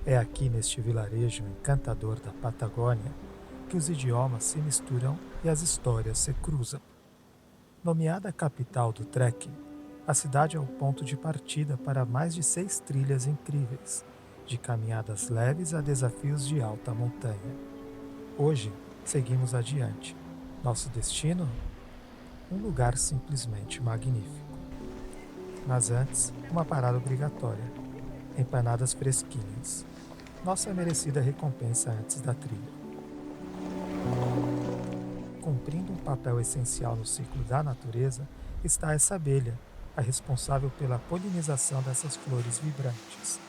É aqui neste vilarejo encantador da Patagônia que os idiomas se misturam e as histórias se cruzam. Nomeada capital do trekking, a cidade é o ponto de partida para mais de 6 trilhas incríveis, de caminhadas leves a desafios de alta montanha. Hoje, seguimos adiante. Nosso destino? Um lugar simplesmente magnífico. Mas antes, uma parada obrigatória: empanadas fresquinhas. Nossa merecida recompensa antes da trilha. Cumprindo um papel essencial no ciclo da natureza está essa abelha, a responsável pela polinização dessas flores vibrantes.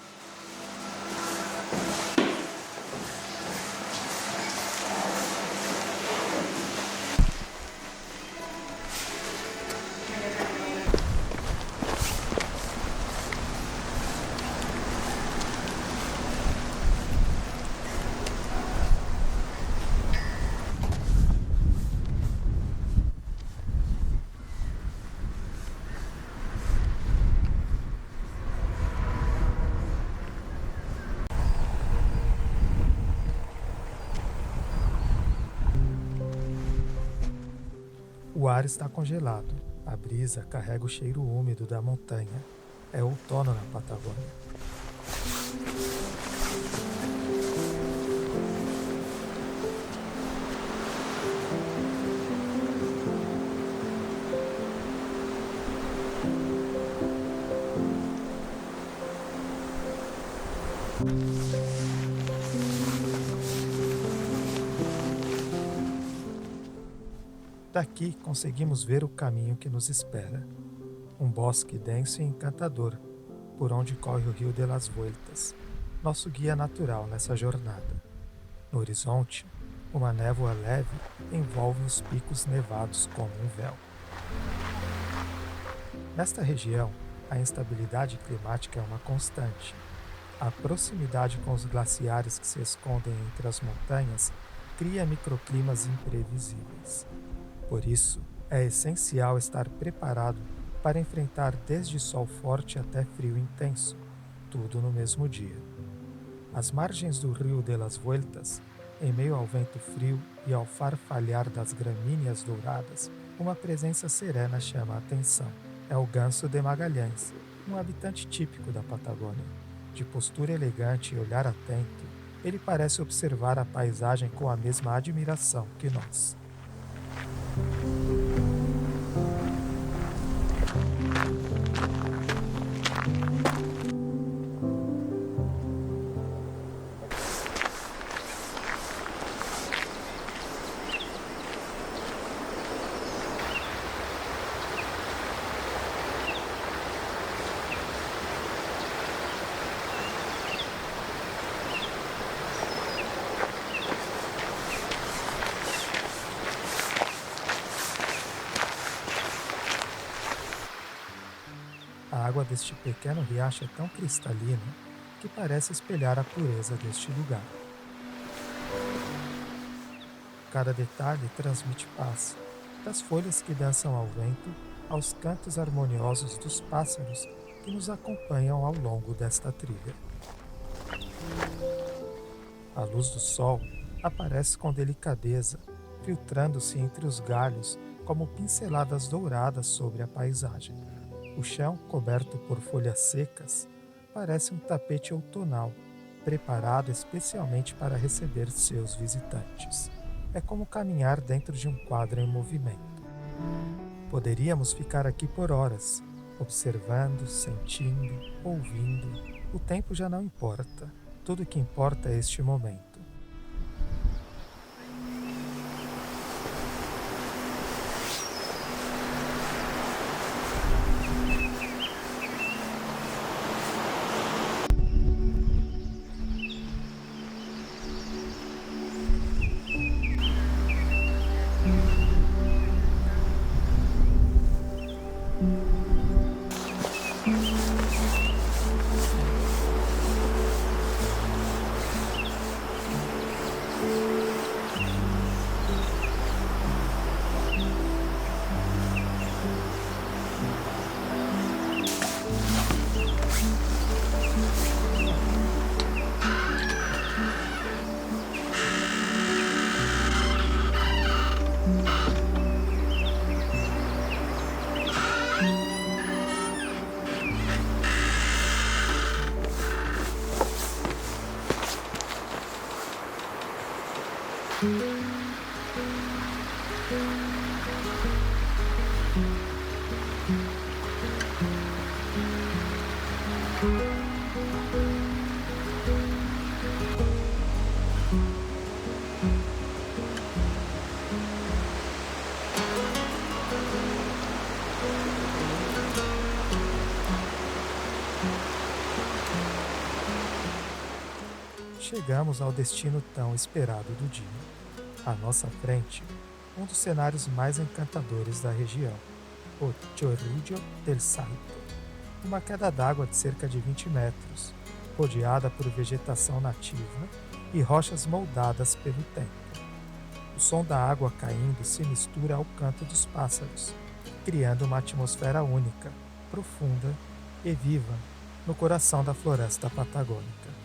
O ar está congelado, a brisa carrega o cheiro úmido da montanha. É outono na Patagônia. Daqui conseguimos ver o caminho que nos espera. Um bosque denso e encantador, por onde corre o Rio de las Vueltas, nosso guia natural nessa jornada. No horizonte, uma névoa leve envolve os picos nevados como um véu. Nesta região, a instabilidade climática é uma constante. A proximidade com os glaciares que se escondem entre as montanhas cria microclimas imprevisíveis. Por isso, é essencial estar preparado para enfrentar desde sol forte até frio intenso, tudo no mesmo dia. Às margens do Rio de las Vueltas, em meio ao vento frio e ao farfalhar das gramíneas douradas, uma presença serena chama a atenção. É o ganso de Magalhães, um habitante típico da Patagônia. De postura elegante e olhar atento, ele parece observar a paisagem com a mesma admiração que nós. A água deste pequeno riacho é tão cristalina que parece espelhar a pureza deste lugar. Cada detalhe transmite paz, das folhas que dançam ao vento aos cantos harmoniosos dos pássaros que nos acompanham ao longo desta trilha. A luz do sol aparece com delicadeza, filtrando-se entre os galhos como pinceladas douradas sobre a paisagem. O chão, coberto por folhas secas, parece um tapete outonal, preparado especialmente para receber seus visitantes. É como caminhar dentro de um quadro em movimento. Poderíamos ficar aqui por horas, observando, sentindo, ouvindo. O tempo já não importa. Tudo o que importa é este momento. Chegamos ao destino tão esperado do dia. À nossa frente, um dos cenários mais encantadores da região, o Chorrillo del Salto, uma queda d'água de cerca de 20 metros, rodeada por vegetação nativa e rochas moldadas pelo tempo. O som da água caindo se mistura ao canto dos pássaros, criando uma atmosfera única, profunda e viva no coração da floresta patagônica.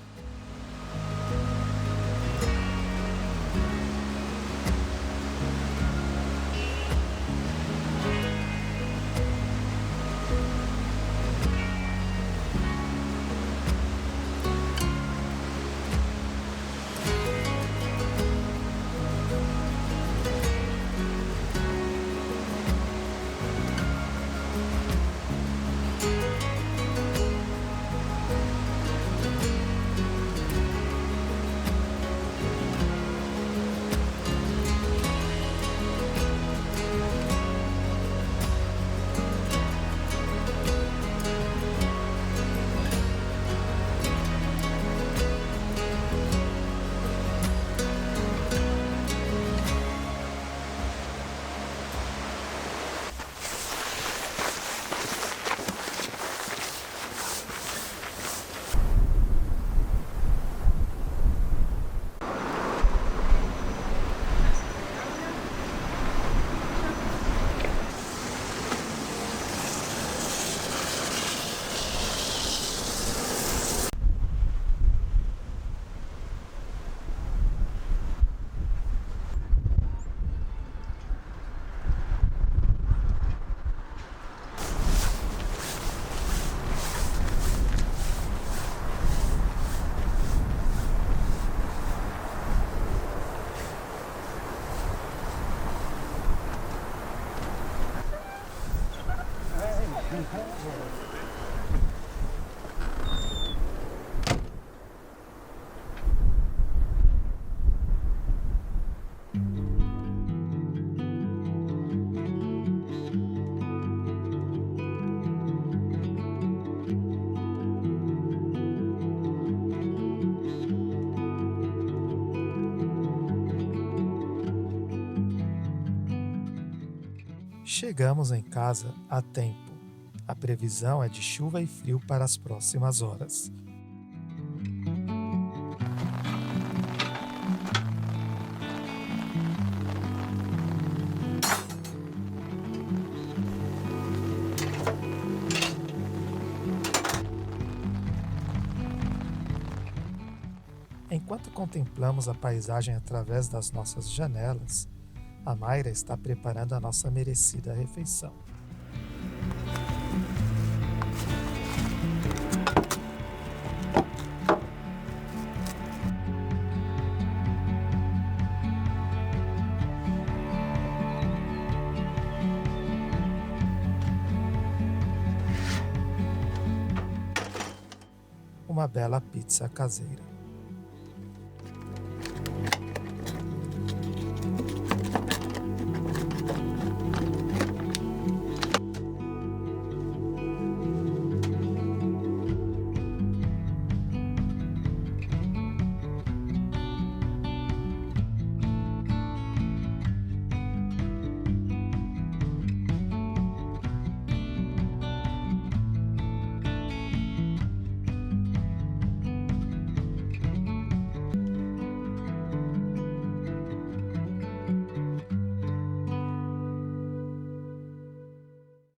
Chegamos em casa a tempo. A previsão é de chuva e frio para as próximas horas. Enquanto contemplamos a paisagem através das nossas janelas, a Mayra está preparando a nossa merecida refeição. Uma bela pizza caseira.